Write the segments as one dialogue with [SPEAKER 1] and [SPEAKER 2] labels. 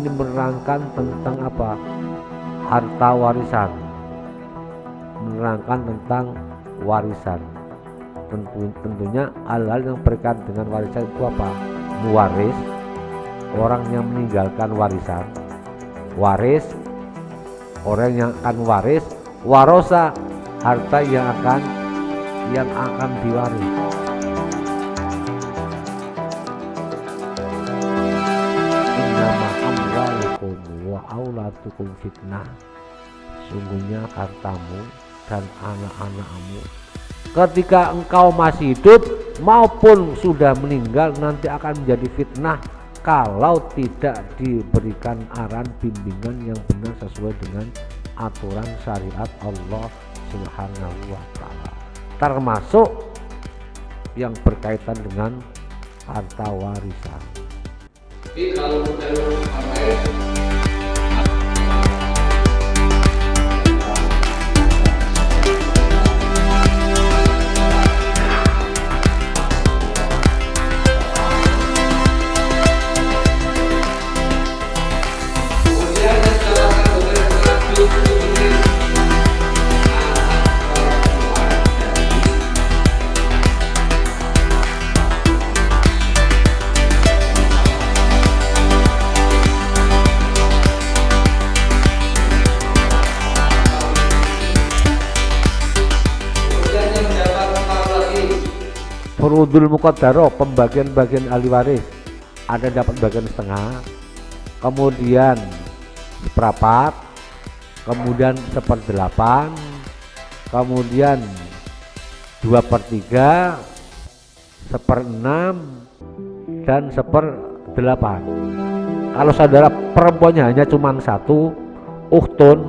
[SPEAKER 1] ini menerangkan tentang apa? Harta warisan. Menerangkan tentang warisan. Tentunya hal-hal yang berkaitan dengan warisan itu apa? Muwaris, orang yang meninggalkan warisan. Waris, orang yang akan waris. Warosa, harta yang akan diwaris. Innama amwalukum wa auladukum fitnah. Sungguhnya hartamu dan anak-anakmu ketika engkau masih hidup maupun sudah meninggal nanti akan menjadi fitnah kalau tidak diberikan arahan bimbingan yang benar sesuai dengan aturan syariat Allah Subhanahu wa ta'ala, termasuk yang berkaitan dengan harta warisan.
[SPEAKER 2] Jadi kalau
[SPEAKER 1] Furudul muqaddarah, pembagian-bagian ahli waris, ada dapat bagian setengah, kemudian seperempat, kemudian seperdelapan, kemudian 2/3, seperenam, dan seperdelapan. Kalau saudara perempuannya hanya cuma satu, ukhtun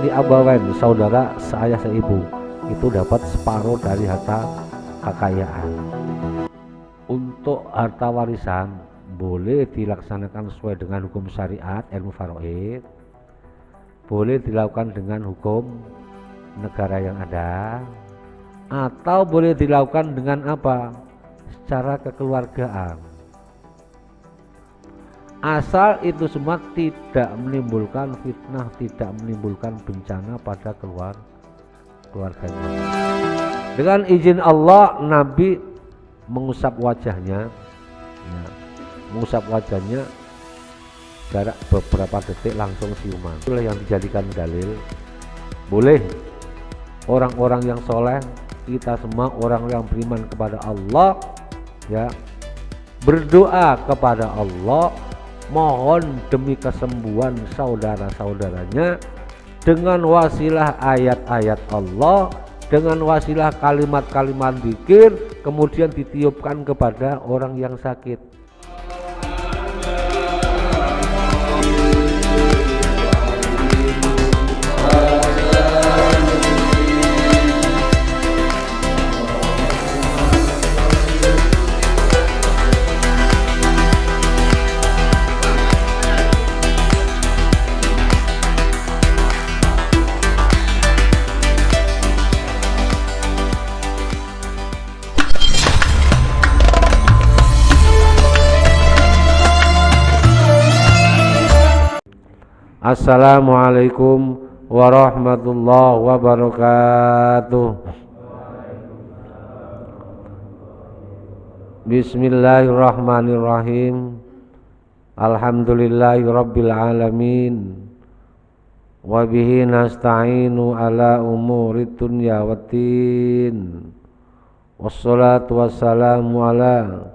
[SPEAKER 1] di abawain, saudara seayah seibu, itu dapat separuh dari harta kekayaan. Untuk harta warisan boleh dilaksanakan sesuai dengan hukum syariat ilmu faraid, boleh dilakukan dengan hukum negara yang ada, atau boleh dilakukan dengan apa? Secara kekeluargaan. Asal itu semua tidak menimbulkan fitnah, tidak menimbulkan bencana pada keluarganya. Dengan izin Allah, Nabi mengusap wajahnya, jarak beberapa detik langsung ciuman. Itulah yang dijadikan dalil. Boleh orang-orang yang soleh, kita semua orang yang beriman kepada Allah, ya, berdoa kepada Allah, mohon demi kesembuhan saudara-saudaranya dengan wasilah ayat-ayat Allah, dengan wasilah kalimat-kalimat zikir, kemudian ditiupkan kepada orang yang sakit. Assalamualaikum warahmatullahi wabarakatuh. Bismillahirrahmanirrahim. Alhamdulillahi rabbil alamin. Wa bihi nasta'inu ala umuri dunya waddin. Wassalatu wassalamu ala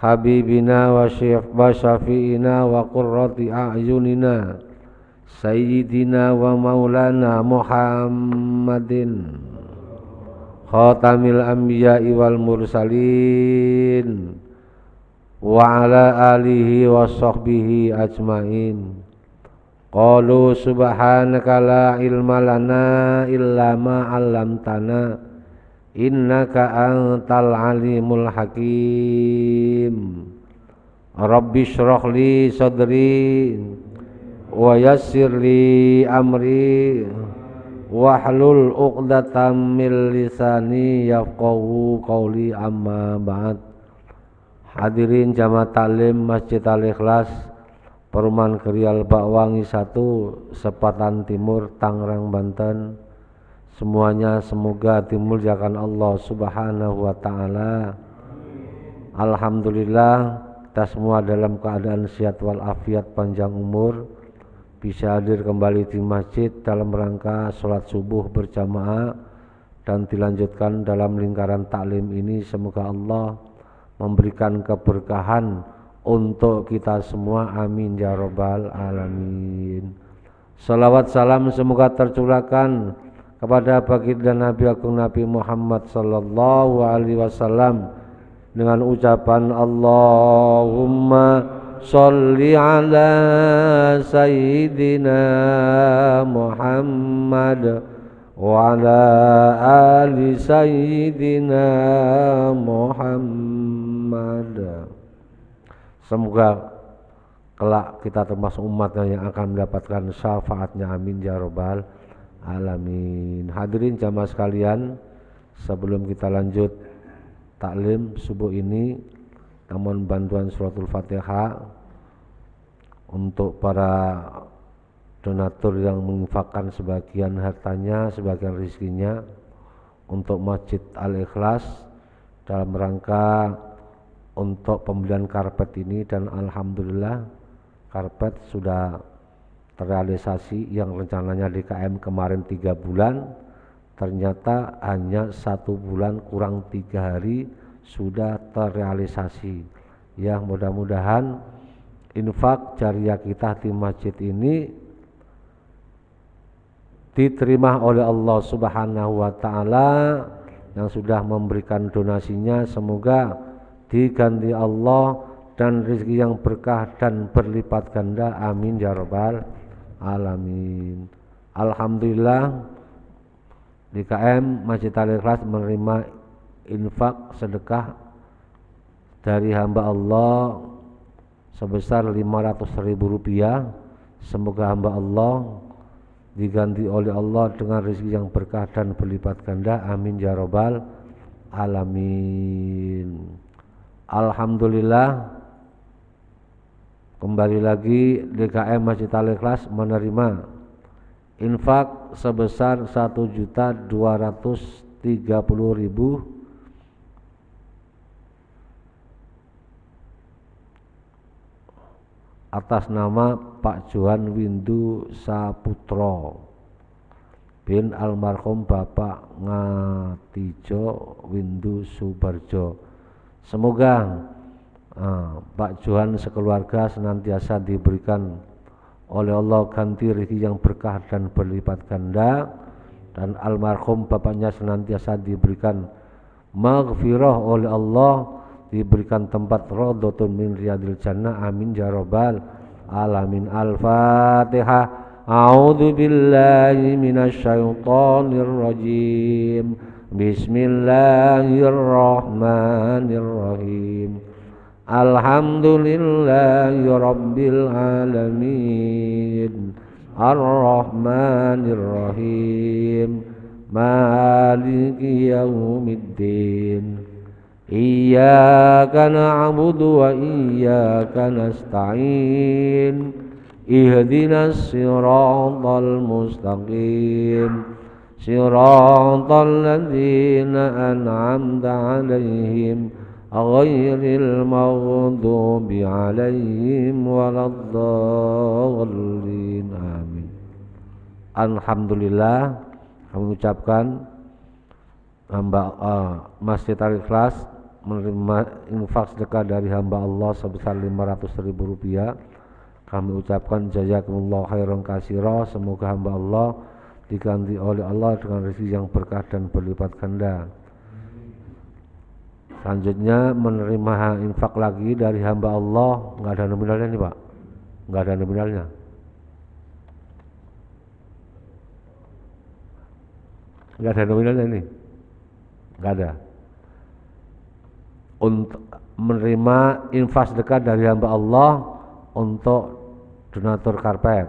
[SPEAKER 1] habibina wa syafi'ina wa qurrati a'yunina Sayyidina wa maulana Muhammadin khatamil anbiya'i wal mursalin wa ala alihi wa sahbihi ajmain. Qalu subhanaka la ilma lana illa ma 'allamtana innaka antal alimul hakim. Rabbi shrah li sadri wa yassir li amri wahlul 'uqdatam min lisani yafqahu qawli, amma ba'd. Hadirin jamaah taklim Masjid Al-Ikhlas Perumahan Krial Bakwangi 1, Sepatan Timur, Tangerang, Banten. Semuanya semoga dimuliakan Allah Subhanahu wa taala. Alhamdulillah kita semua dalam keadaan sehat walafiat, panjang umur, bisa hadir kembali di masjid dalam rangka sholat subuh berjamaah dan dilanjutkan dalam lingkaran taklim ini. Semoga Allah memberikan keberkahan untuk kita semua, amin ya rabbal alamin. Salawat salam semoga tercurahkan kepada baginda Nabi Agung Nabi Muhammad sallallahu alaihi wasallam dengan ucapan Allahumma sholli ala sayyidina Muhammad wa ala ali sayyidina Muhammad. Semoga kelak kita termasuk umatnya yang akan mendapatkan syafaatnya, amin ya rabbal alamin. Hadirin jamaah sekalian, sebelum kita lanjut taklim subuh ini, namun bantuan suratul Fatihah untuk para donatur yang menginfakkan sebagian hartanya, sebagian rezekinya untuk Masjid Al-Ikhlas dalam rangka untuk pembelian karpet ini. Dan alhamdulillah karpet sudah terrealisasi. Yang rencananya DKM kemarin 3 bulan, ternyata hanya 1 bulan kurang 3 hari sudah terrealisasi. Ya, mudah-mudahan infak jariah kita di masjid ini diterima oleh Allah Subhanahu wa taala. Yang sudah memberikan donasinya semoga diganti Allah dan rezeki yang berkah dan berlipat ganda, amin ya rabbal alamin. Alhamdulillah DKM Masjid Al-Ikhlas menerima infak sedekah dari hamba Allah sebesar Rp500.000. Semoga hamba Allah diganti oleh Allah dengan rezeki yang berkah dan berlipat ganda, amin ya rabbal alamin. Alhamdulillah kembali lagi DKM Masjid Al-Ikhlas menerima infak sebesar 1.230.000 atas nama Pak Johan Windu Saputro bin almarhum Bapak Ngatijo Windu Subarjo. Semoga Pak Johan sekeluarga senantiasa diberikan oleh Allah ganti rezeki yang berkah dan berlipat ganda, dan almarhum bapaknya senantiasa diberikan maghfirah oleh Allah, diberikan tempat radhatun min riyadil jannah, amin ya rabbal alamin. Al-Fatihah. A'udzu billahi minasy syaithanir rajim. Bismillahirrahmanirrahim. Alhamdulillahi rabbil alamin. Ar-Rahmanir-Rahim. Maliki yaumiddin. Iyyaka na'budu wa iyyaka nasta'in. Ihdinas siratal mustaqim. Siratal ladzina an'amta 'alaihim ghairil maghdubi 'alaihim waladdallin. Amin. Alhamdulillah kami ucapkan hamba Masjid Al-Ikhlas menerima infak sedekah dari hamba Allah sebesar Rp500.000. Kami ucapkan jazakumullah khairan katsira. Semoga hamba Allah diganti oleh Allah dengan rezeki yang berkah dan berlipat ganda. Selanjutnya menerima infak lagi dari hamba Allah. Nggak ada nominalnya nih Pak, nggak ada nominalnya. Nggak ada nominalnya nih, nggak ada. Untuk menerima infak sedekah dari hamba Allah untuk donatur karpet.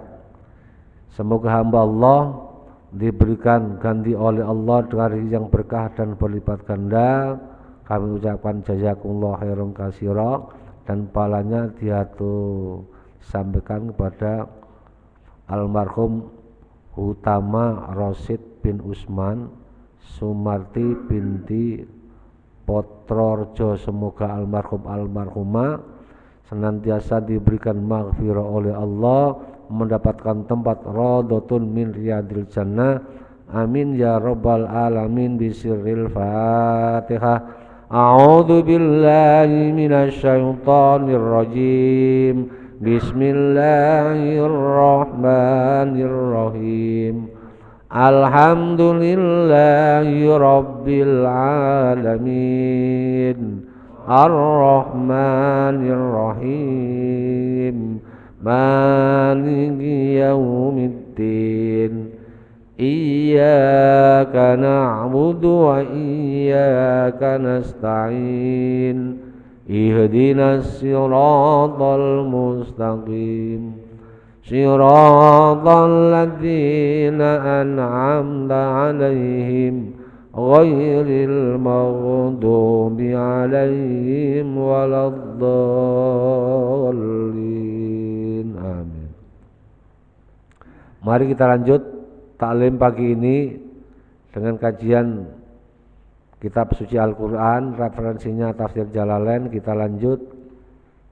[SPEAKER 1] Semoga hamba Allah diberikan ganti oleh Allah dengan rezeki yang berkah dan berlipat ganda. Kami ucapkan jazakumullah khairan katsira, dan pahalanya diatur sampaikan kepada almarhum Hutama Rosid bin Usman Sumarti binti Potrorjo. Semoga almarhumah senantiasa diberikan maghfirah oleh Allah, mendapatkan tempat radhatun min riyadil jannah. Amin ya rabbal alamin. Bisirril Fatihah. A'udzu billahi minasy syaithanir rajim. Bismillahirrahmanirrahim. Alhamdulillahi rabbil alamin. Ar-Rahmanir-Rahim. Maliki yaumiddin. Iyyaka na'budu wa iyyaka nasta'in. Ihdinas siratal mustaqim. Siratal ladzina an'amta 'alaihim ghairil maghdubi 'alaihim waladdallin. Amin. Mari kita lanjut taklim pagi ini dengan kajian kitab suci Al-Quran, referensinya Tafsir Jalalain. Kita lanjut,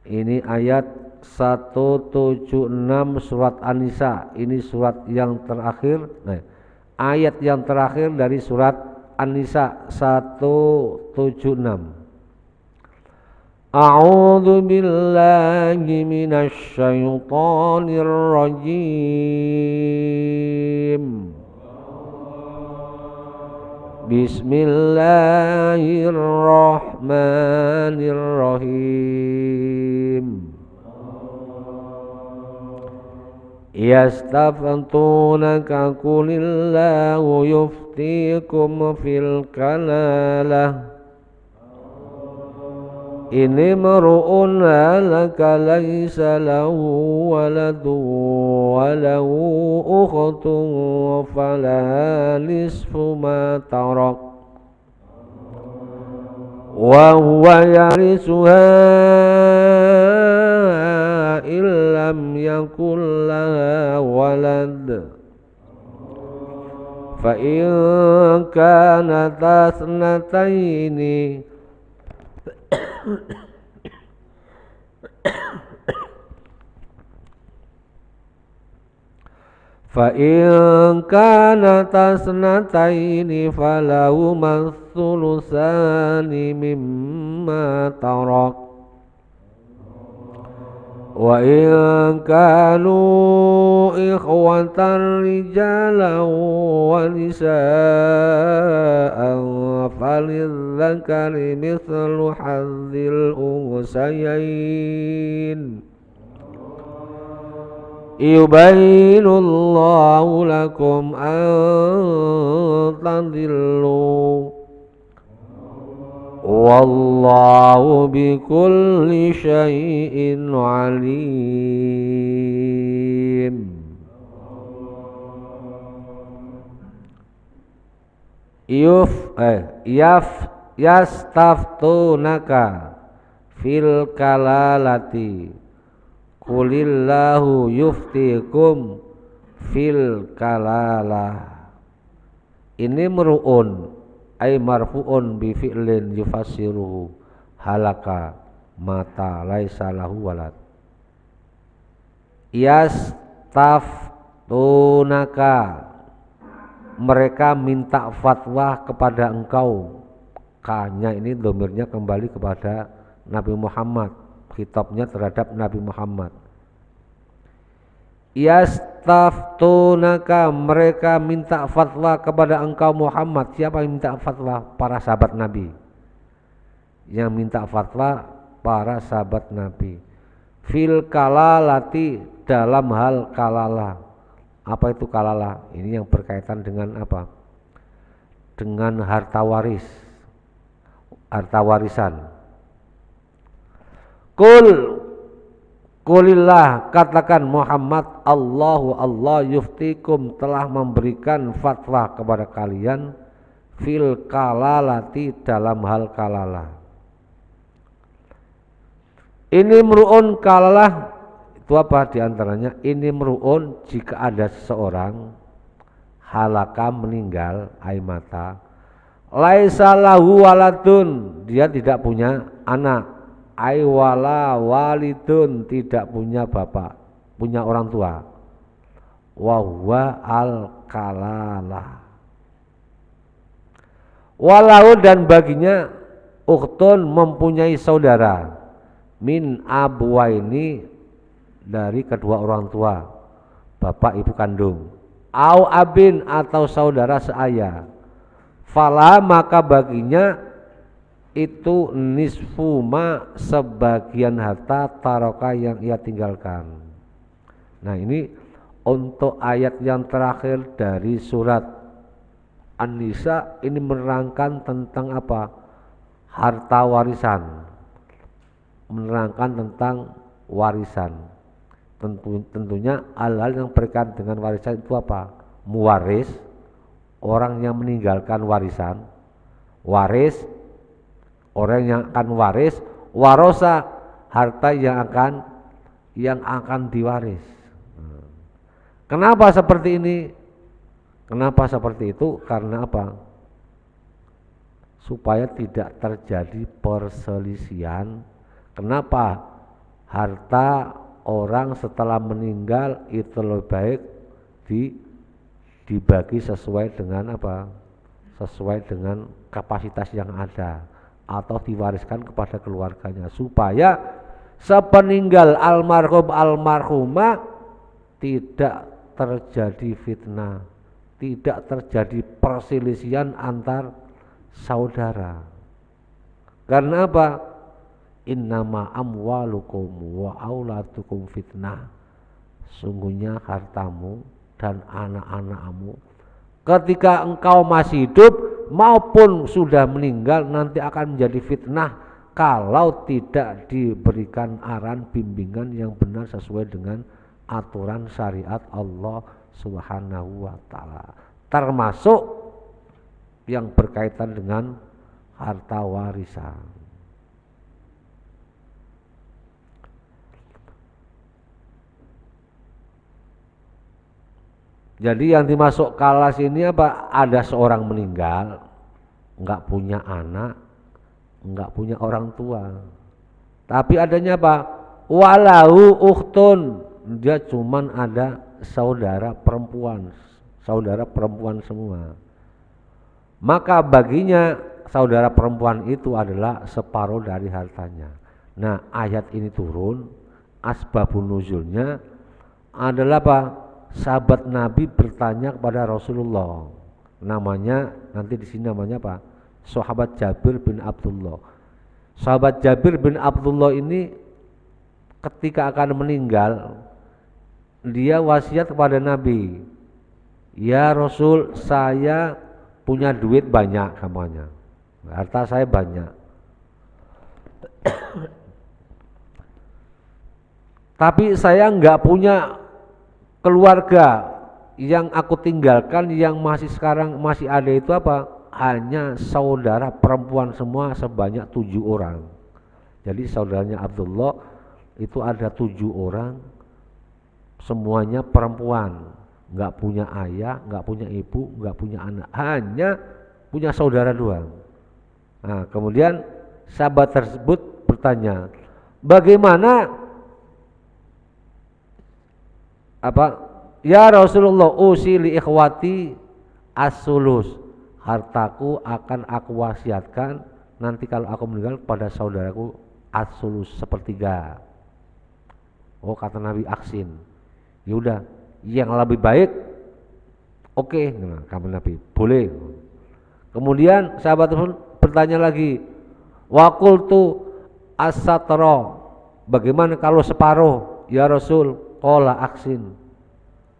[SPEAKER 1] ini ayat 176 surat An-Nisa. Ini surat yang terakhir, ayat yang terakhir dari surat An-Nisa 176. A'udzu billahi minasy syaithanir rajim. Bismillahirrahmanirrahim. Yastaftunaka qulillahu yuftikum fil kalalah. Ini mar'un halaka laysa lahu waladun wa lahu ukhtun falaha nisfu ma tarak wa huwa yarisuha illam yakul laha walad. Fa in kanat asnataini fa in kanat asnataini falahuma thulutsani mimma tarak wa in kanu ikhwatan rijalan wa nisaan falidzakari mithlu hadzil unsayain. Yubayyinullahu lakum an tadillu wallahu bikulli syai'in alim. Yastaftunaka fil kalalati qulillahu yuftikum fil kalalah. Ini meru'un ay marfu'un bi fi'lin yufassiruhu halaka mata laisa lahu walad. Yastaftunaka, mereka minta fatwa kepada engkau. Kanya ini domirnya kembali kepada Nabi Muhammad, khitabnya terhadap Nabi Muhammad. Yastaftunaka, mereka minta fatwa kepada engkau Muhammad. Siapa yang minta fatwa? Para sahabat Nabi. Yang minta fatwa para sahabat Nabi. Fil kalalati, dalam hal kalalah. Apa itu kalalah? Ini yang berkaitan dengan apa? Dengan harta waris, harta warisan. Qulillah, katakan Muhammad, Allah yuftikum, telah memberikan fatwa kepada kalian fil kalalati, dalam hal kalalah. Ini meru'un kalalah Itu apa diantaranya? Ini meruun jika ada seseorang halaka meninggal aimata laisa lahu waladun, dia tidak punya anak, aiwala walidun, tidak punya bapak, punya orang tua, wa huwa al kalalah, walau dan baginya ukhtun mempunyai saudara, min abwaini dari kedua orang tua, bapak ibu kandung, au abin atau saudara seayah, fala maka baginya itu nisfu ma sebagian harta taroka yang ia tinggalkan. Nah ini untuk ayat yang terakhir dari surat An-Nisa ini menerangkan tentang apa? Harta warisan, menerangkan tentang warisan. Tentunya hal-hal yang berkaitan dengan warisan itu apa? Muwaris, orang yang meninggalkan warisan, waris, orang yang akan waris, warosa, harta yang akan diwaris. Kenapa seperti ini? Kenapa seperti itu? Karena apa? Supaya tidak terjadi perselisihan. Kenapa harta orang setelah meninggal itu lebih baik dibagi sesuai dengan apa? Sesuai dengan kapasitas yang ada, atau diwariskan kepada keluarganya, supaya sepeninggal almarhum almarhumah tidak terjadi fitnah, tidak terjadi perselisihan antar saudara. Karena apa? Innama amwalukum wa auladukum fitnah. Sungguhnya hartamu dan anak-anakmu ketika engkau masih hidup maupun sudah meninggal nanti akan menjadi fitnah kalau tidak diberikan arahan bimbingan yang benar sesuai dengan aturan syariat Allah Subhanahu wa taala, termasuk yang berkaitan dengan harta warisan. Jadi yang dimasuk kalas ini apa? Ada seorang meninggal, enggak punya anak, enggak punya orang tua. Tapi adanya apa? Walau ukhtun, dia cuman ada saudara perempuan semua. Maka baginya saudara perempuan itu adalah separuh dari hartanya. Nah, ayat ini turun, asbabun nuzulnya adalah apa? Sahabat Nabi bertanya kepada Rasulullah, namanya nanti di sini namanya apa? Sahabat Jabir bin Abdullah. Sahabat Jabir bin Abdullah ini ketika akan meninggal, dia wasiat kepada Nabi, ya Rasul, saya punya duit banyak, kamunya, harta saya banyak, tapi saya enggak punya keluarga yang aku tinggalkan yang sekarang masih ada itu apa? Hanya saudara perempuan semua sebanyak 7 orang. Jadi saudaranya Abdullah itu ada 7 orang, semuanya perempuan, nggak punya ayah, nggak punya ibu, nggak punya anak, hanya punya saudara doang. Nah, kemudian sahabat tersebut bertanya, bagaimana apa? Ya Rasulullah, usili ikhwati as-sulus, hartaku akan aku wasiatkan nanti kalau aku meninggal pada saudaraku as-sulus, sepertiga. Oh, kata Nabi, aksin. Yaudah, yang lebih baik oke. Nah, kata Nabi, boleh. Kemudian sahabat tersebut bertanya lagi, wa qultu as-satra, bagaimana kalau separuh ya Rasul? Qala aksin.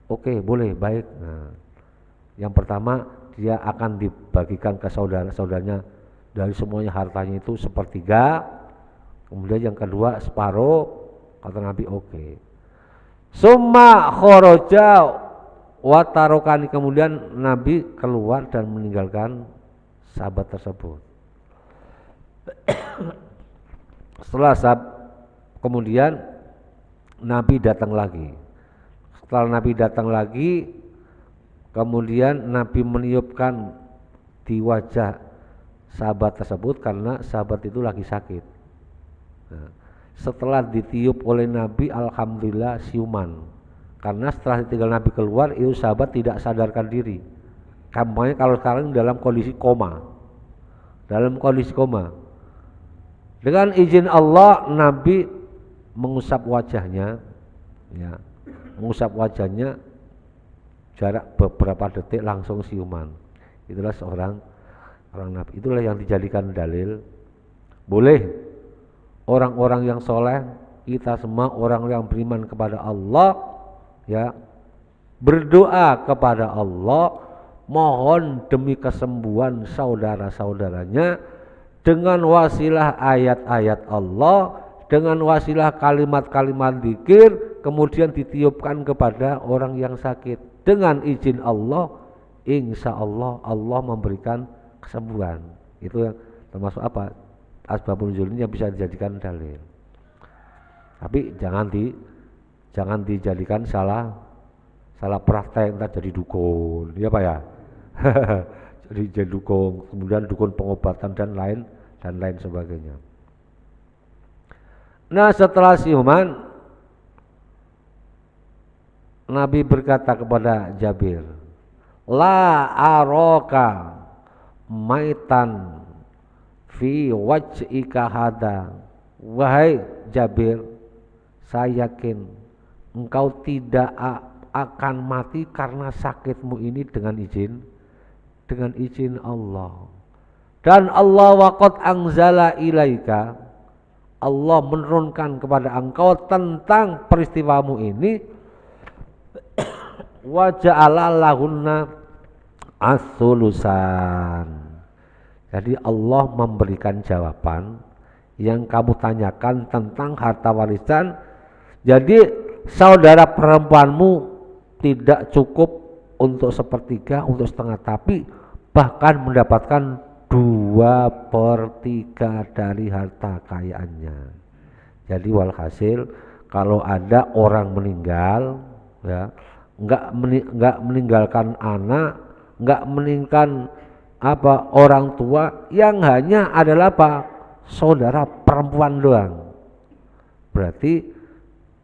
[SPEAKER 1] Oke, boleh, baik. Nah, yang pertama dia akan dibagikan ke saudara-saudaranya dari semuanya hartanya itu sepertiga. Kemudian yang kedua separuh, kata Nabi oke. Summa kharaja wa tarokani, kemudian Nabi keluar dan meninggalkan sahabat tersebut. Setelah kemudian Nabi datang lagi. Setelah Nabi datang lagi, kemudian Nabi meniupkan di wajah sahabat tersebut karena sahabat itu lagi sakit. Nah, setelah ditiup oleh Nabi, alhamdulillah siuman. Karena setelah ditinggal Nabi keluar, itu sahabat tidak sadarkan diri. Kampanye kalau sekarang dalam kondisi koma. Dalam kondisi koma. Dengan izin Allah, Nabi mengusap wajahnya, ya, mengusap wajahnya jarak beberapa detik langsung siuman. Itulah seorang Nabi. Itulah yang dijadikan dalil boleh orang-orang yang soleh, kita semua orang yang beriman kepada Allah, ya, berdoa kepada Allah, mohon demi kesembuhan saudara-saudaranya dengan wasilah ayat-ayat Allah, dengan wasilah kalimat-kalimat zikir, kemudian ditiupkan kepada orang yang sakit. Dengan izin Allah, insya Allah Allah memberikan kesembuhan. Itu yang termasuk apa? Asbabun nuzul ini yang bisa dijadikan dalil. Tapi jangan dijadikan salah praktek, entah jadi dukun, ya Pak ya. jadi dukun, kemudian dukun pengobatan dan lain sebagainya. Nah, setelah siuman, Nabi berkata kepada Jabir, la aroka maitan fi waj'ika hada. Wahai Jabir, saya yakin engkau tidak akan mati karena sakitmu ini dengan izin Allah. Dan Allah waqad anzala ilaika, Allah menurunkan kepada engkau tentang peristiwamu ini, wa ja'ala lahunna as-sulusan. Jadi Allah memberikan jawaban yang kamu tanyakan tentang harta warisan. Jadi saudara perempuanmu tidak cukup untuk sepertiga, untuk setengah, tapi bahkan mendapatkan 2/3 dari harta kekayaannya. Jadi walhasil kalau ada orang meninggal, ya, enggak meninggalkan anak, enggak meninggalkan orang tua, yang hanya adalah saudara perempuan doang. Berarti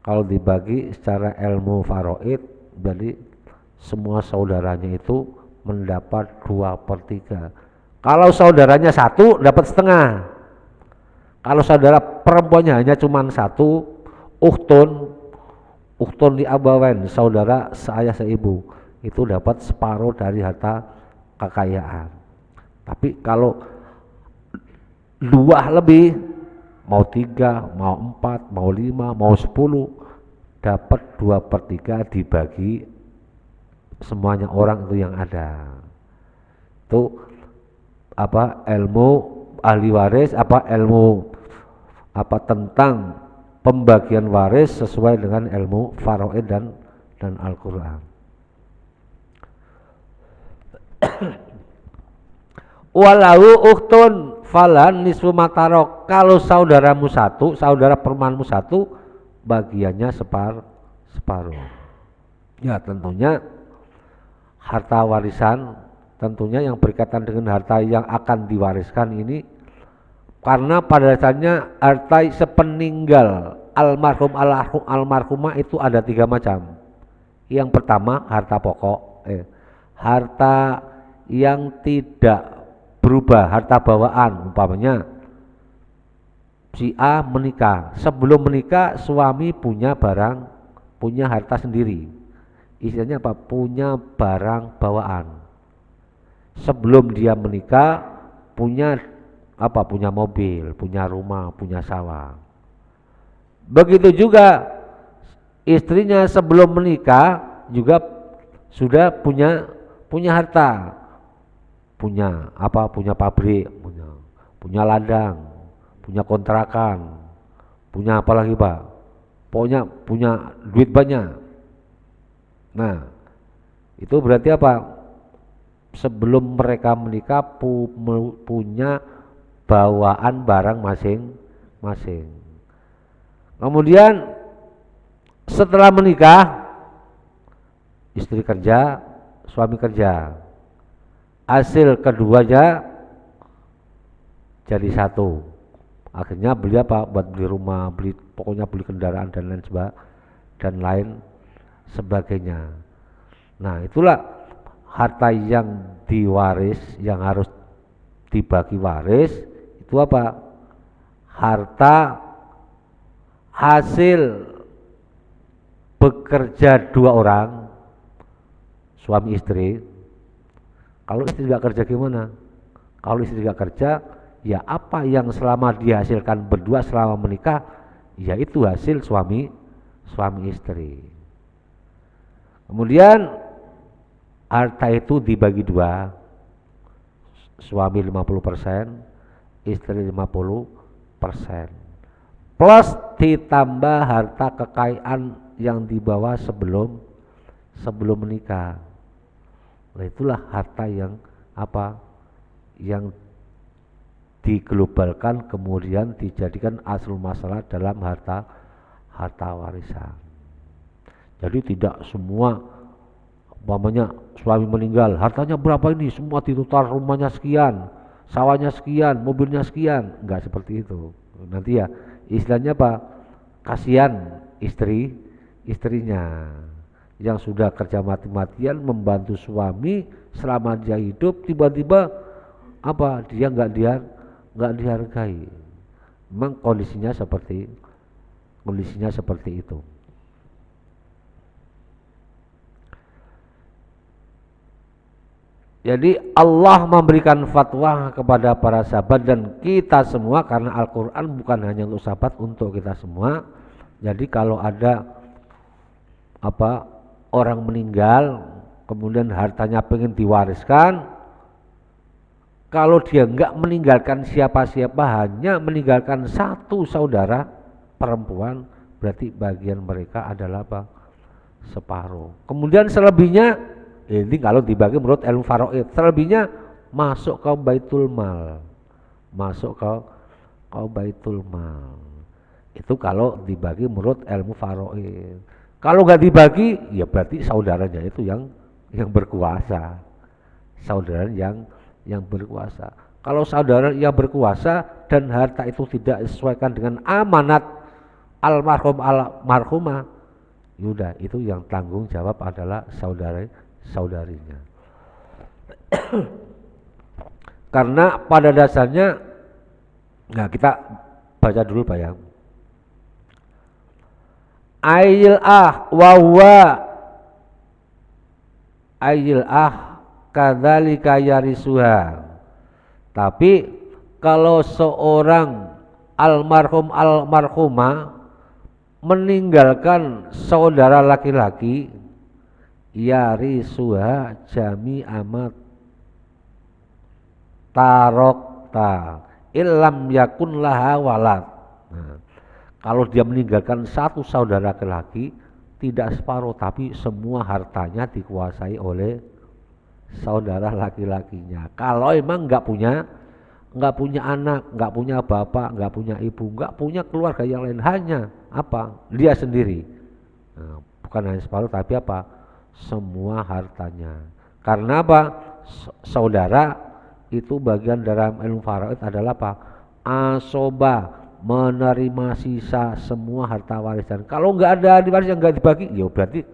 [SPEAKER 1] kalau dibagi secara ilmu faraid, jadi semua saudaranya itu mendapat 2/3. Kalau saudaranya satu dapat setengah. Kalau saudara perempuannya hanya cuma satu, ukhtun li abawain, saudara seayah seibu, itu dapat separuh dari harta kekayaan. Tapi kalau 2 lebih, mau 3, mau 4, mau 5, mau 10, dapat 2/3 dibagi semuanya orang itu yang ada. Itu ilmu ahli waris, ilmu tentang pembagian waris sesuai dengan ilmu faraid dan Al-Qur'an. Walau ukhtun falan nisfu matarok, kalau saudaramu satu, saudara perempuanmu satu, bagiannya separuh. Ya, tentunya harta warisan, tentunya yang berkaitan dengan harta yang akan diwariskan ini, karena pada dasarnya harta sepeninggal almarhumah itu ada 3 macam. Yang pertama harta pokok, harta yang tidak berubah, harta bawaan. Umpamanya si A menikah, sebelum menikah suami punya harta sendiri, istilahnya punya barang bawaan. Sebelum dia menikah punya mobil, punya rumah, punya sawah. Begitu juga istrinya sebelum menikah juga sudah punya harta, punya pabrik, punya ladang, punya kontrakan, punya apa lagi Pak? Pokoknya punya duit banyak. Nah, itu berarti apa? Sebelum mereka menikah punya bawaan barang masing-masing. Kemudian Setelah menikah, istri kerja, suami kerja. Hasil keduanya jadi satu. Akhirnya beli apa? Buat beli rumah, pokoknya beli kendaraan dan lain sebagainya. Nah, itulah harta yang diwaris, yang harus dibagi waris. Itu apa? Harta hasil bekerja dua orang, suami istri. Kalau istri nggak kerja gimana? Kalau istri nggak kerja, ya apa yang selama dihasilkan berdua selama menikah, ya itu hasil suami istri. Kemudian harta itu dibagi dua, suami 50%, istri 50%, plus ditambah harta kekayaan yang dibawa sebelum menikah. Nah, itulah harta yang apa? Yang diglobalkan kemudian dijadikan asal masalah dalam harta warisan. Jadi tidak semua, umpamanya suami meninggal, hartanya berapa ini, semua ditutar, rumahnya sekian, sawahnya sekian, mobilnya sekian. Enggak seperti itu. Nanti ya istilahnya apa? Kasihan istrinya yang sudah kerja mati-matian membantu suami selama dia hidup, tiba-tiba apa? Dia nggak dihargai. Memang kondisinya seperti itu. Jadi Allah memberikan fatwa kepada para sahabat dan kita semua, karena Al-Quran bukan hanya untuk sahabat, untuk kita semua. Jadi kalau ada apa, orang meninggal kemudian hartanya pengen diwariskan, kalau dia enggak meninggalkan siapa-siapa, hanya meninggalkan satu saudara perempuan, berarti bagian mereka adalah apa? Separuh. Kemudian selebihnya, ini kalau dibagi menurut ilmu faraid, selebihnya masuk ke baitul mal. Itu kalau dibagi menurut ilmu faraid. Kalau nggak dibagi, ya berarti saudaranya itu yang berkuasa. Saudaranya yang berkuasa. Kalau saudara yang berkuasa dan harta itu tidak disesuaikan dengan amanat almarhumah, yaudah, itu yang tanggung jawab adalah saudarinya. Karena pada dasarnya, nah kita baca dulu Pak ya. Ayil kadzalika yarisuha. Tapi kalau seorang almarhumah meninggalkan saudara laki-laki, yarisuha jami amat tarokta illam yakun laha walad. Nah, kalau dia meninggalkan satu saudara laki-laki, tidak separuh, tapi semua hartanya dikuasai oleh saudara laki-lakinya. Kalau emang nggak punya anak, nggak punya bapak, nggak punya ibu, nggak punya keluarga yang lain, hanya apa? Dia sendiri. Nah, bukan hanya separuh, tapi apa? Semua hartanya. Karena apa? Saudara itu bagian dalam ilmu faraid adalah apa? Asoba, menerima sisa semua harta warisan. Kalau nggak ada diwaris yang nggak dibagi, ya berarti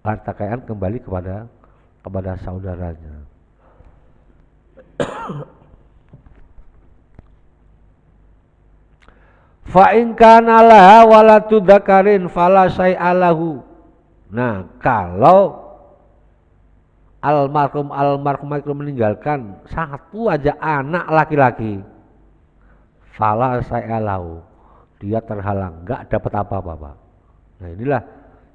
[SPEAKER 1] harta kekayaan kembali kepada saudaranya. Fa in kana laha waladu dzakarin fala syai'alahu. Nah, kalau almarhumah itu meninggalkan satu aja anak laki-laki, fala syai'alahu, dia terhalang, enggak dapat apa-apa, Pak. Nah, inilah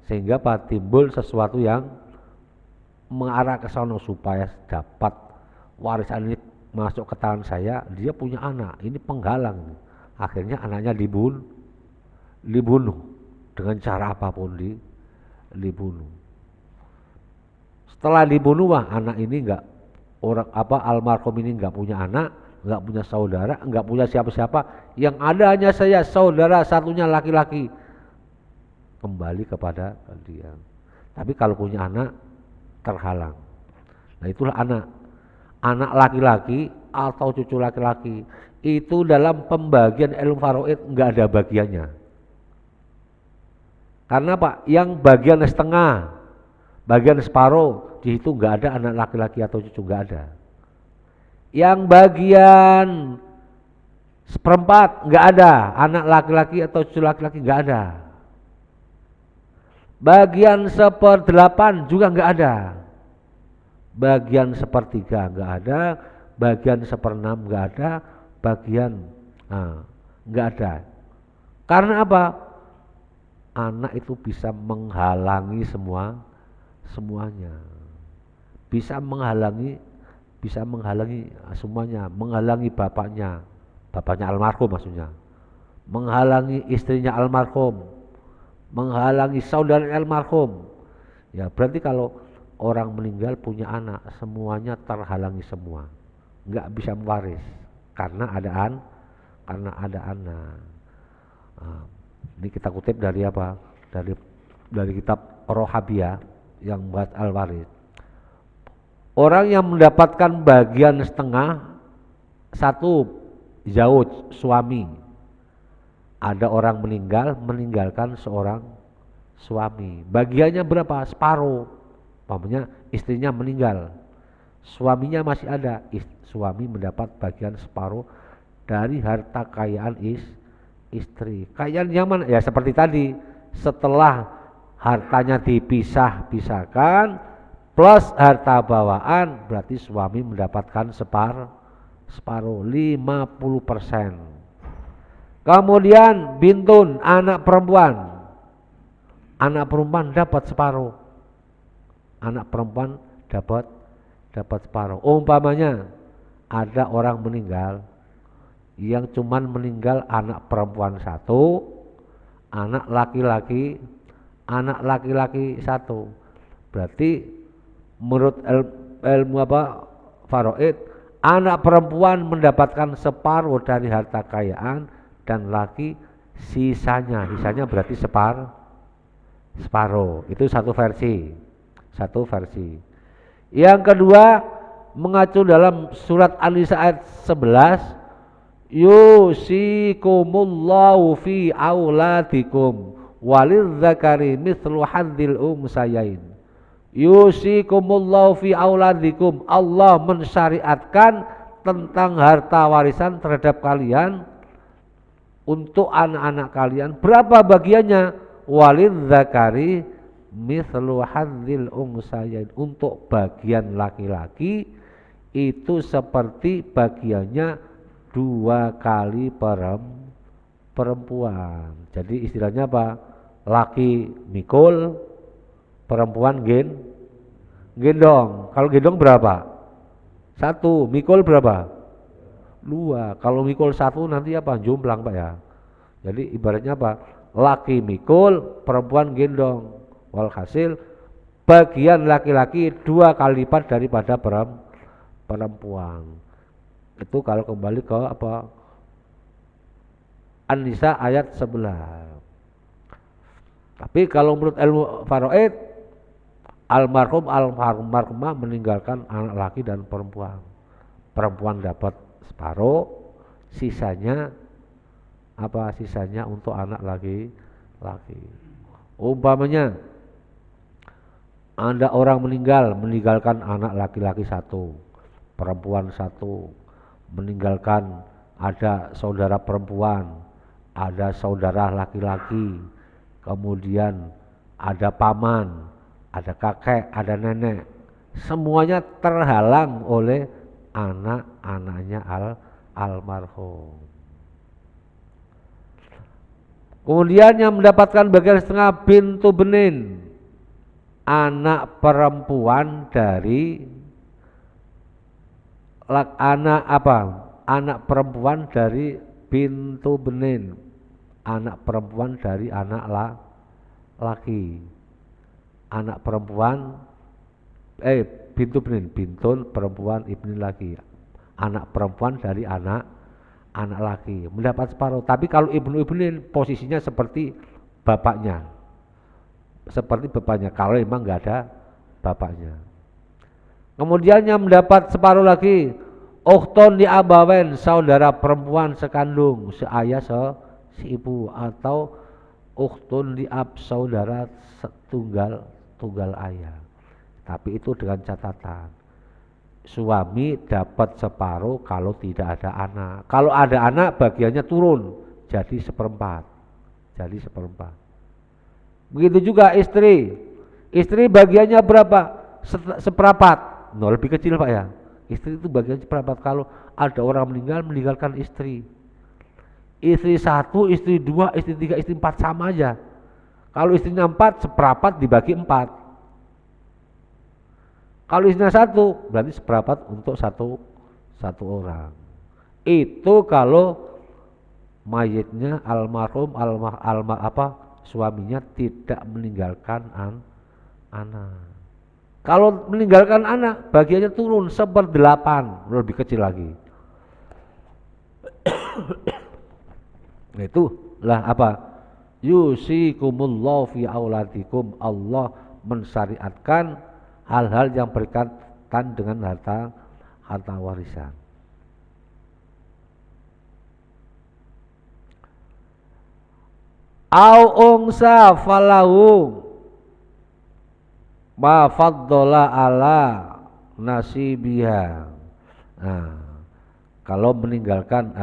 [SPEAKER 1] sehingga Pak timbul sesuatu yang mengarah ke sana supaya dapat warisan ini masuk ke tangan saya, dia punya anak, ini penghalang. Akhirnya anaknya dibunuh dengan cara apapun, dibunuh. Setelah dibunuh, wah, anak ini almarhum ini enggak punya anak, enggak punya saudara, enggak punya siapa-siapa, yang ada hanya saya, saudara satunya laki-laki. kembali kepada dia. Tapi kalau punya anak terhalang. Nah itulah anak laki-laki atau cucu laki-laki itu dalam pembagian ilmu faraid nggak ada bagiannya. Karena Pak, yang bagian setengah, bagian separuh di situ nggak ada anak laki-laki atau cucu, nggak ada. Yang bagian seperempat nggak ada anak laki-laki atau cucu laki-laki, nggak ada. Bagian seperdelapan juga nggak ada. Bagian sepertiga nggak ada, bagian seperenam nggak ada, bagian nggak ada. Karena apa? Anak itu bisa menghalangi semuanya. Bisa menghalangi semuanya, menghalangi bapaknya almarhum maksudnya. Menghalangi istrinya almarhum, menghalangi saudara almarhum. Ya, berarti kalau orang meninggal punya anak, semuanya terhalangi semua. Enggak bisa mewaris karena ada anak. Ini kita kutip dari apa? Dari kitab Rohabiyah yang buat Al-Waris. Orang yang mendapatkan bagian setengah, satu zauj, suami. Ada orang meninggalkan seorang suami. Bagiannya berapa? Separuh. Maksudnya istrinya meninggal, suaminya masih ada. Suami mendapat bagian separuh dari harta kekayaan istri. Kekayaan yang mana? Ya seperti tadi, setelah hartanya dipisahkan plus harta bawaan, berarti suami mendapatkan separuh 50%. Kemudian bintun, anak perempuan dapat separuh. Anak perempuan dapat separuh. Umpamanya ada orang meninggal yang cuman meninggal anak perempuan satu, anak laki-laki satu. Berarti menurut ilmu faraid, anak perempuan mendapatkan separuh dari harta kekayaan dan laki sisanya berarti separuh. Itu satu versi. Yang kedua mengacu dalam surat An-Nisa ayat 11, yusikumullahu fi auladikum walidzakari mithlu hadzil unsayain. Yusikumullahu fi auladikum, Allah mensyariatkan tentang harta warisan terhadap kalian untuk anak-anak kalian. Berapa bagiannya? Walidzakari mithlu hadzil unsayain, untuk bagian laki-laki itu seperti bagiannya 2 kali perempuan. Jadi istilahnya apa? Laki mikul, perempuan gendong. Kalau gendong berapa? 1. Mikul berapa? 2. Kalau mikul 1 nanti apa? Jomplang Pak ya. Jadi ibaratnya apa? Laki mikul, perempuan gendong. Walhasil bagian laki-laki 2 kali lipat daripada perempuan. Itu kalau kembali ke apa? An-Nisa ayat 11. Tapi kalau menurut ilmu faraid, almarhumah meninggalkan anak laki dan perempuan. Perempuan dapat separuh, sisanya apa? Sisanya untuk anak laki. Umpamanya ada orang meninggalkan anak laki-laki 1, perempuan 1, meninggalkan ada saudara perempuan, ada saudara laki-laki, kemudian ada paman, ada kakek, ada nenek, semuanya terhalang oleh anak-anaknya almarhum. Kemudian yang mendapatkan bagian setengah bintu benin, anak perempuan dari anak perempuan dari bintu benin, anak perempuan dari anak laki. Anak perempuan bintu benin, bintun perempuan, ibni laki. Anak perempuan dari anak laki mendapat separuh. Tapi kalau ibnu ibnin posisinya seperti bapaknya. seperti bapaknya kalau memang nggak ada bapaknya. Kemudian yang mendapat separuh lagi ukhtun li abawain, saudara perempuan sekandung, seayah si ibu, atau ukhtun li ab, saudara tunggal ayah. Tapi itu dengan catatan suami dapat separuh kalau tidak ada anak. Kalau ada anak bagiannya turun jadi seperempat. Begitu juga istri. Istri bagiannya berapa? Seperapat. No, lebih kecil Pak ya. Istri itu bagiannya seperapat. Kalau ada orang meninggal, meninggalkan istri. Istri 1, istri 2, istri 3, istri 4 sama aja. Kalau istrinya 4, seperapat dibagi 4. Kalau istrinya 1, berarti seperapat untuk satu orang. Itu kalau mayitnya almarhum suaminya tidak meninggalkan anak. Kalau meninggalkan anak, bagiannya turun 1/8, lebih kecil lagi. Itulah apa? Yusikumullahu fi auladikum, Allah mensyariatkan hal-hal yang berkaitan dengan harta warisan. Au ungsa falahu ma faddola ala nasibiha. Nah, kalau meninggalkan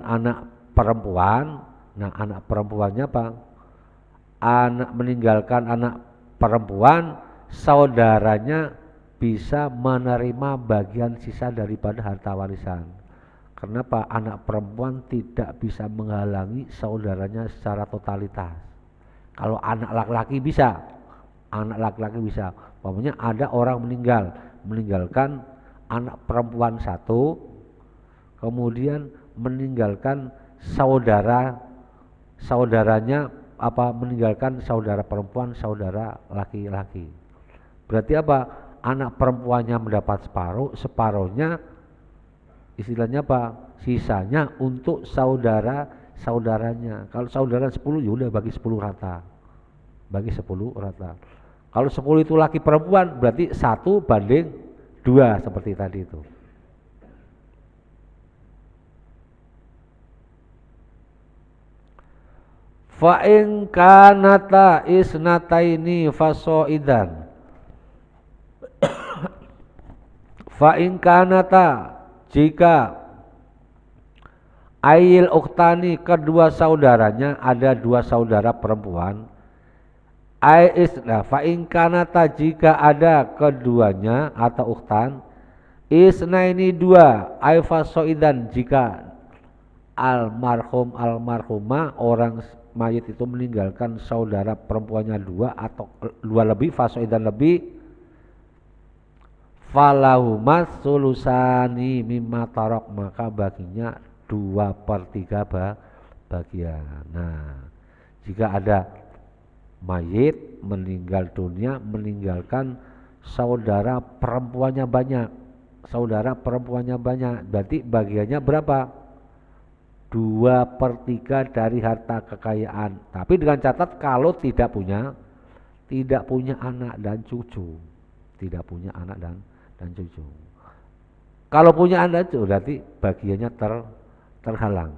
[SPEAKER 1] anak perempuan, nah anak perempuannya apa? Meninggalkan anak perempuan, saudaranya bisa menerima bagian sisa daripada harta warisan. Kenapa? Anak perempuan tidak bisa menghalangi saudaranya secara totalitas. Kalau anak laki-laki bisa. Pokoknya ada orang meninggalkan anak perempuan 1, kemudian meninggalkan saudaranya meninggalkan saudara perempuan, saudara laki-laki. Berarti apa? Anak perempuannya mendapat separuhnya istilahnya apa? Sisanya untuk saudaranya. Kalau saudara 10 ya udah bagi 10 rata. Kalau 10 itu laki perempuan berarti 1/2 seperti tadi itu. Fa in kanata isnataini fasoidan. Fa in kanata, jika ail uktani, kedua saudaranya, ada 2 saudara perempuan. Fa in kanata, jika ada keduanya atau uktan, isnaini 2, ai fasoidan, jika almarhumah orang mayit itu meninggalkan saudara perempuannya 2 atau 2 lebih, fasoidan lebih, falahumas sulusani mimma tarok, maka baginya 2/3 bagian. Nah, jika ada mayit meninggal dunia meninggalkan saudara perempuannya banyak, berarti bagiannya berapa? 2/3 dari harta kekayaan. Tapi dengan catat kalau tidak punya anak dan cucu. Kalau punya anak itu berarti bagiannya terhalang.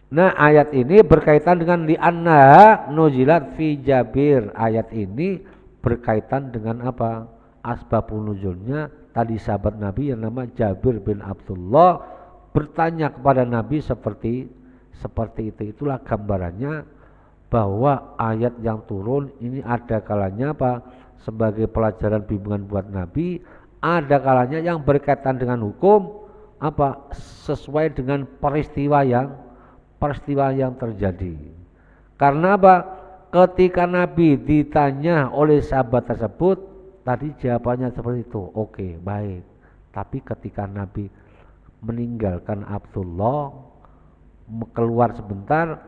[SPEAKER 1] Nah, ayat ini berkaitan dengan li'anna nuzilat fi Jabir. Ayat ini berkaitan dengan apa? Asbabun nuzulnya tadi sahabat Nabi yang nama Jabir bin Abdullah bertanya kepada Nabi seperti itu. Itulah gambarannya bahwa ayat yang turun ini ada kalanya apa? Sebagai pelajaran bimbingan buat Nabi, ada kalanya yang berkaitan dengan hukum apa? Sesuai dengan peristiwa yang terjadi. Karena apa? Ketika Nabi ditanya oleh sahabat tersebut, tadi jawabannya seperti itu. Oke, baik. Tapi ketika Nabi meninggalkan Abdullah, keluar sebentar,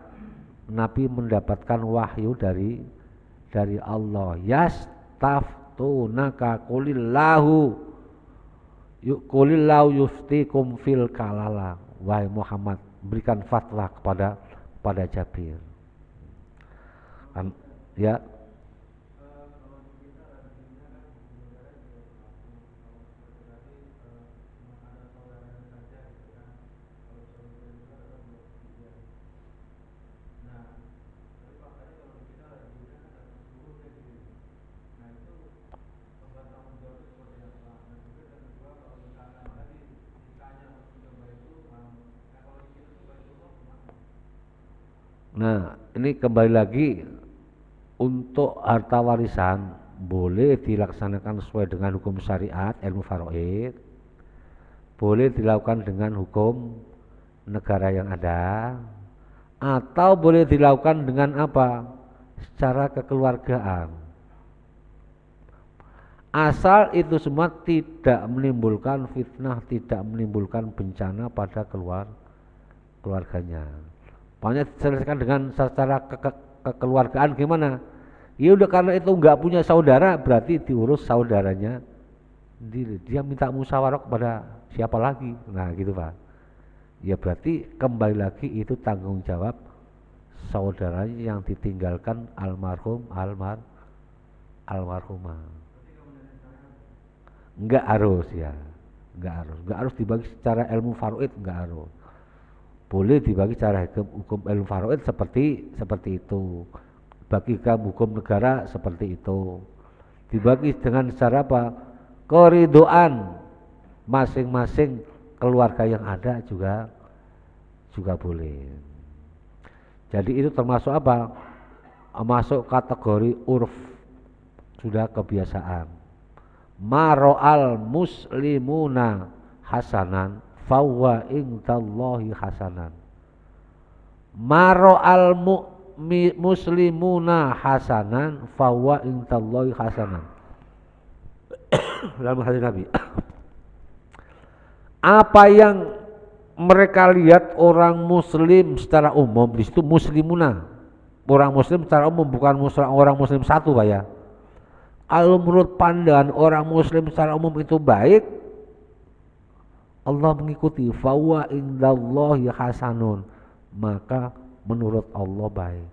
[SPEAKER 1] Nabi mendapatkan wahyu dari Allah. Yastaftunaka qulillahu yuftikum fil kalala. Wahai Muhammad, berikan fatwa kepada kepada Jabir. Ya. Nah, ini kembali lagi untuk harta warisan boleh dilaksanakan sesuai dengan hukum syariat, ilmu faraid, boleh dilakukan dengan hukum negara yang ada, atau boleh dilakukan dengan apa? Secara kekeluargaan. Asal itu semua tidak menimbulkan fitnah, tidak menimbulkan bencana pada keluarganya. Makanya diselesaikan dengan secara kekeluargaan gimana? Ya udah, karena itu nggak punya saudara, berarti diurus saudaranya sendiri. Dia minta musyawarah kepada siapa lagi? Nah gitu Pak. Ya berarti kembali lagi itu tanggung jawab saudaranya yang ditinggalkan almarhumah. Enggak harus ya, enggak harus dibagi secara ilmu faraid, enggak harus. Boleh dibagi secara hukum ilmu faraid seperti itu. Bagikan hukum negara seperti itu. Dibagi dengan cara apa? Keridoan masing-masing keluarga yang ada juga boleh. Jadi itu termasuk apa? Masuk kategori urf, sudah kebiasaan. Maro'al muslimuna hasanan fawwa indallahi hasanan. Maro'al muslimuna hasanan fawwa indallahi hasanan. Dalam hadis Nabi, apa yang mereka lihat orang muslim secara umum, di situ muslimuna, orang muslim secara umum, bukan orang muslim satu Pak ya. Kalau menurut pandangan orang muslim secara umum itu baik, Allah mengikuti fawa indallahi hasanun, maka menurut Allah baik.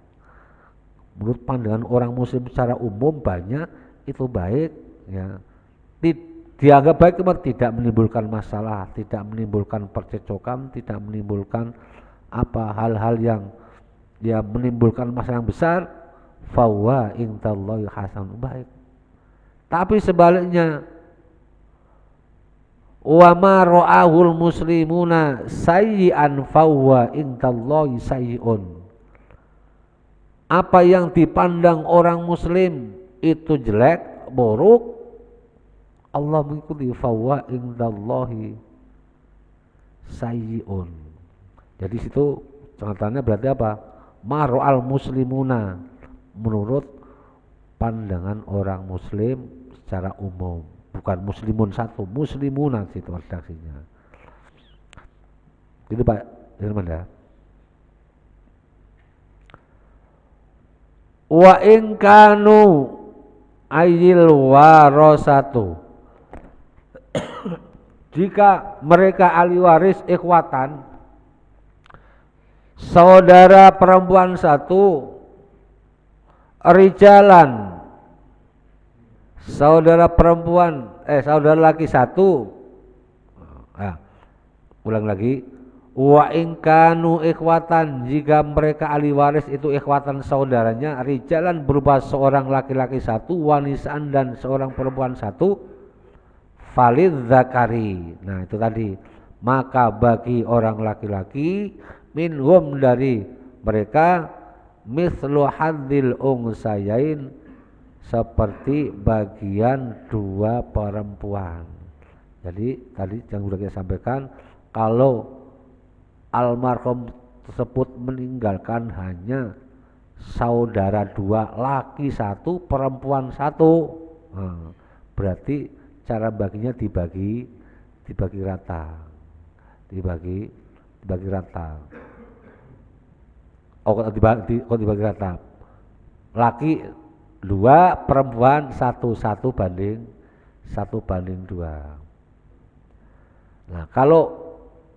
[SPEAKER 1] Menurut pandangan orang muslim secara umum banyak itu baik ya. Dianggap baik cuma tidak menimbulkan masalah, tidak menimbulkan percecokan, tidak menimbulkan apa hal-hal yang ya menimbulkan masalah yang besar, fawa indallahi hasanun, baik. Tapi sebaliknya, wa ma ra'ahul muslimuna sayyi'an fawwa indallahi sayyi'un. Apa yang dipandang orang muslim itu jelek, buruk, Allah mengikuti fawwa indallahi sayyi'un. Jadi situ catatannya berarti apa? Ma ra'al muslimuna, menurut pandangan orang muslim secara umum, bukan muslimun satu, muslimuna situ redaksinya. Itu Pak Firman ya. Wa in kanu ayil warasatu, jika mereka ahli waris ikhwatan, saudara perempuan satu, rijalan, saudara laki satu. Ulang lagi. Wa in kanu ikhwatan, jika mereka ahli waris itu ikhwatan saudaranya, rijalan berupa seorang laki-laki satu, wanisaan dan seorang perempuan satu, falid zakari. Nah itu tadi, maka bagi orang laki-laki minhum dari mereka mislu hadzil unsayain, seperti bagian dua perempuan. Jadi tadi yang sudah kita sampaikan, kalau almarhum tersebut meninggalkan hanya saudara dua, laki satu, perempuan satu, berarti cara baginya dibagi rata. Dibagi rata. Dibagi rata. Laki 2, perempuan 1 banding 2. Nah, kalau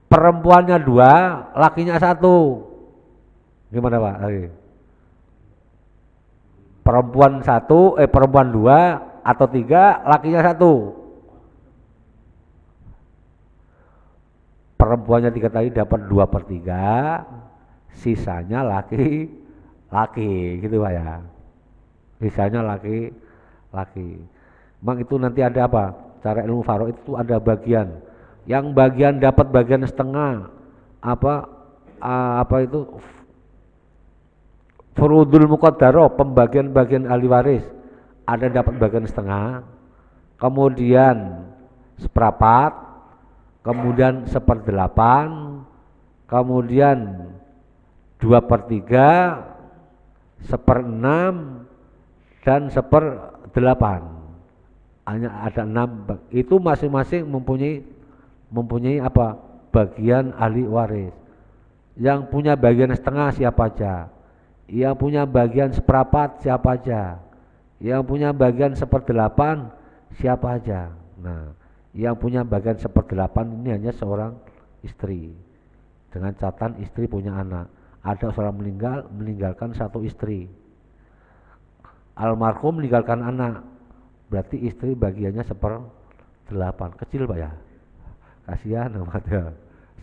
[SPEAKER 1] perempuannya 2, lakinya 1, Gimana Pak? Perempuan 2 atau 3, lakinya 1. Perempuannya diketahui dapat 2/3, sisanya laki gitu Pak ya. Sisanya laki. Memang itu nanti ada apa? Cara ilmu faro itu ada bagian. Yang bagian dapat bagian setengah apa itu furudul muqaddarah, pembagian-bagian ahli waris ada dapat bagian setengah, kemudian seperempat, kemudian 1/8, kemudian 2/3, 1/6 dan 1/8. Hanya ada 6. Itu masing-masing mempunyai apa? Bagian ahli waris. Yang punya bagian setengah siapa aja? Yang punya bagian seperempat siapa aja? Yang punya bagian 1/8 siapa aja? Nah, yang punya bagian 1/8 ini hanya seorang istri. Dengan catatan istri punya anak. Ada seorang meninggalkan 1 istri. Almarhum meninggalkan anak. Berarti istri bagiannya 1/8. Kecil Pak ya. Kasihan amatnya.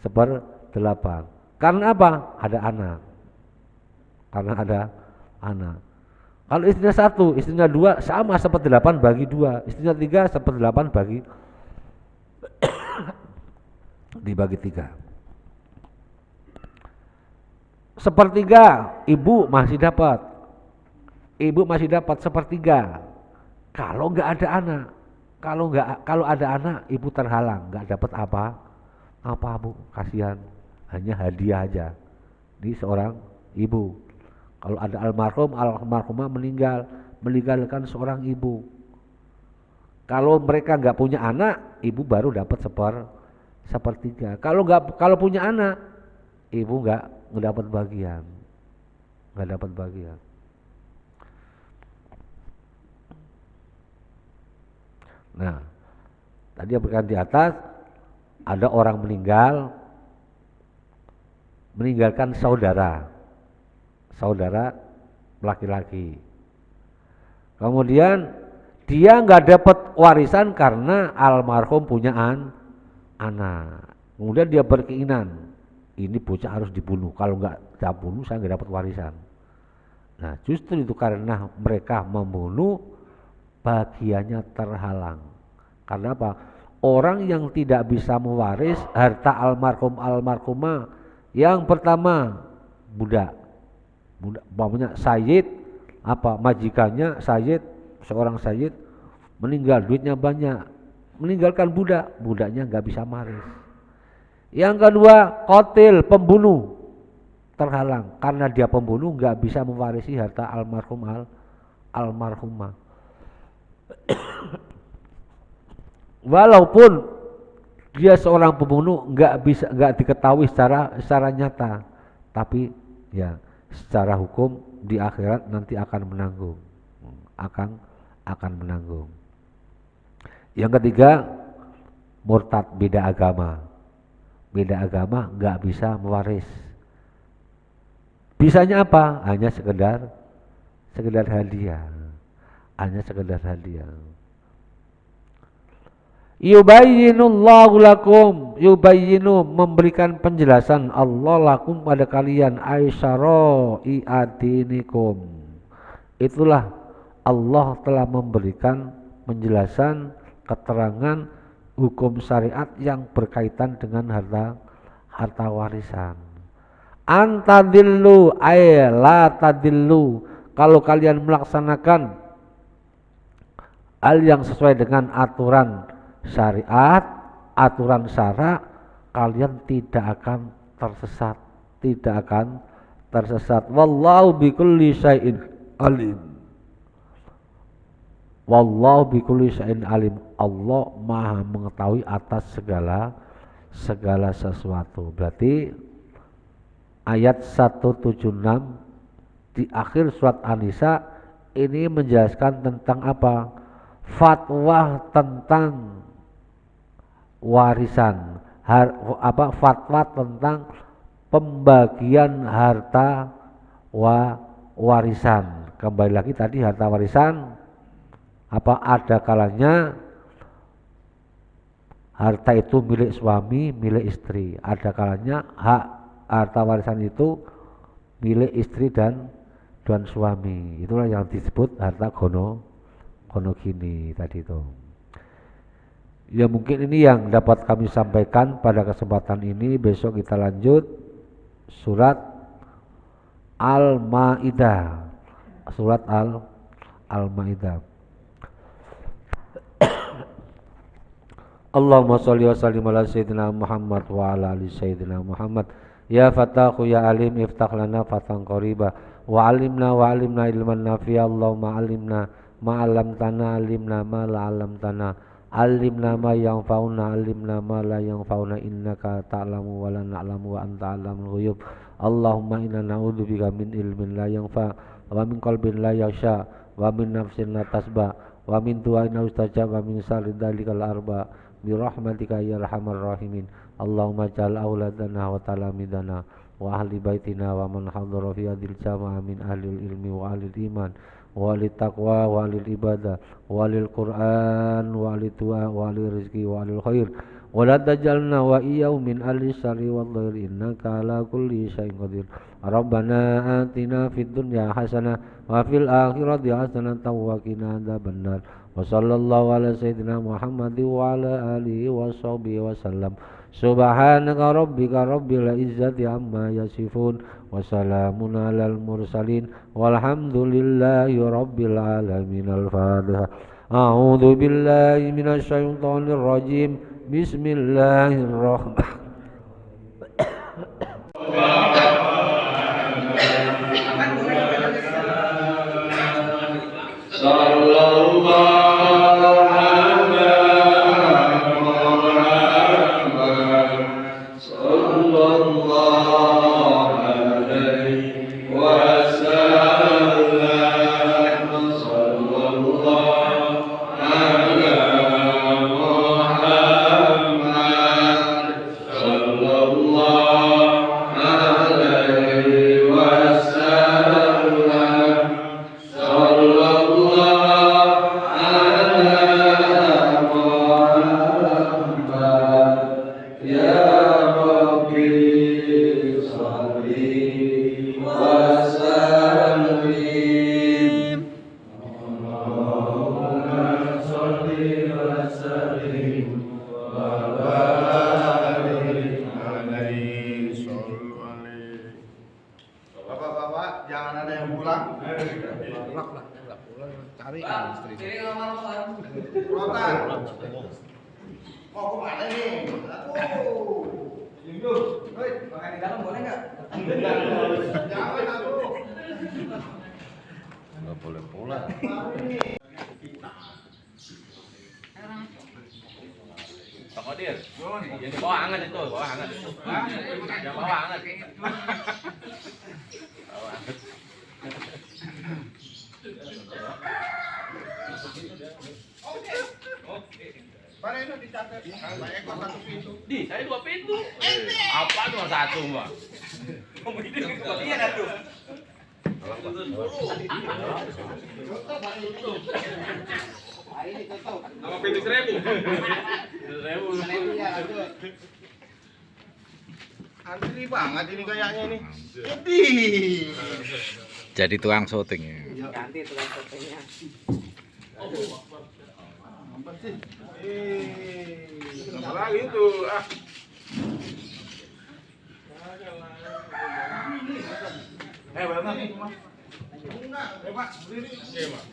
[SPEAKER 1] 1/8. Karena apa? Ada anak. Karena ada anak. Kalau istrinya 1, istrinya 2 sama 1/8 bagi 2. Istrinya 3 1/8 dibagi 3. 1/3 ibu masih dapat. Ibu masih dapat 1/3. Kalau nggak ada anak. Kalau ada anak, ibu terhalang, nggak dapat apa Bu, kasihan. Hanya hadiah aja. Ini seorang ibu. Kalau ada almarhumah meninggalkan seorang ibu. Kalau mereka nggak punya anak, ibu baru dapat 1/3. Kalau punya anak, ibu nggak dapat bagian. Nah, tadi yang berkaitan di atas ada orang meninggalkan saudara laki-laki. Kemudian dia nggak dapat warisan karena almarhum punya anak. Kemudian dia berkeinginan, ini bocah harus dibunuh. Kalau nggak dibunuh saya nggak dapat warisan. Nah, justru itu karena mereka membunuh, bagiannya terhalang. Karena apa? Orang yang tidak bisa mewaris harta almarhumah, yang pertama budak, umpamanya sayyid, majikannya sayyid, seorang sayyid meninggal, duitnya banyak, meninggalkan budaknya nggak bisa waris. Yang kedua qatil, pembunuh, terhalang karena dia pembunuh nggak bisa mewarisi harta almarhumah. Walaupun dia seorang pembunuh nggak diketahui secara nyata, tapi ya secara hukum di akhirat nanti akan menanggung. Yang ketiga murtad, beda agama nggak bisa mewaris. Bisanya apa? Hanya sekedar hadiah. Yubayyinullahu lakum, memberikan penjelasan Allah lakum pada kalian, aisyara i'adinikum. Itulah Allah telah memberikan penjelasan, keterangan hukum syariat yang berkaitan dengan harta warisan. Antadillu ay la tadillu, kalau kalian melaksanakan hal yang sesuai dengan aturan syariat, aturan syara, kalian tidak akan tersesat. Wallahu bikulli syai'in alim. Allah Maha mengetahui atas segala sesuatu. Berarti ayat 176 di akhir surat An-Nisa ini menjelaskan tentang apa? Fatwa tentang warisan, fatwa tentang pembagian harta warisan. Kembali lagi tadi harta warisan, apa ada kalanya harta itu milik suami, milik istri. Ada kalanya hak harta warisan itu milik istri dan suami. Itulah yang disebut harta gono gini tadi itu. Ya mungkin ini yang dapat kami sampaikan pada kesempatan ini. Besok kita lanjut surat Al-Maidah. Surat Al-Maidah. Allahumma sholli wa sallim ala sayyidina Muhammad wa ala ali sayyidina Muhammad. Ya Fatahu ya Alim iftah lana fatan qariba wa alimna ilman nafi'a. Allahumma alimna ma 'allamtana alimna ma la 'allamtana alimna ma yanfa'una alimna ma la yanfa'una innaka ta'lamu wa la na'lamu wa anta 'allamul ghuyub. Allahumma inna na'udzubika min ilmin la yanfa' wa min qalbin la yakhsha wa min nafsin la tasba wa min du'ain ustajab wa min syarri dzalikal arba birahmatika ya arhamar rahimin. Allahumma ja'al auladana wa talamidana wa ahli baitina wa man hadara fi hadhil jamaah min ahli ilmi wa ahli iman wa ahli taqwa wa ahli ibadah wa ahli Qur'an wa ahli du'a wa ahli rizki wa ahli khair wa la tajalna wa iyyahum min ahli syarri wal dhair innaka ala kulli syai'in qadir. Rabbana atina fid dunya hasanah wa fil akhirati hasanah wa qina adzabannar. Wa sallallahu ala sayyidina Muhammad wa ala alihi wa sahbihi wa sallam. Subhanaka rabbika rabbil izzati amma yasifun wa salamun alal mursalin walhamdulillahi rabbil alamin. Al-Fatihah. A'udzu billahi minasy syaithanir rajim. Bismillahirrahmanirrahim.
[SPEAKER 2] Kodir, yang bawa hangat itu, bawa hangat itu, yang bawa hangat.
[SPEAKER 3] Mana itu dicatat? Saya ekor satu pintu.
[SPEAKER 2] Di, saya 2 pintu. Apa cuma 1, Mbak? Iya, aduh. Nama pintu 1000. 1000.
[SPEAKER 3] Antri banget ini kayaknya ini.
[SPEAKER 4] Jadi tukang syuting.
[SPEAKER 5] Ganti tukang syutingnya.
[SPEAKER 3] Apa sih?
[SPEAKER 2] Apa lagi itu? Ah.
[SPEAKER 3] Bagaimana nih, Mas? Enggak, Pak, berdiri.
[SPEAKER 2] Oke, Pak.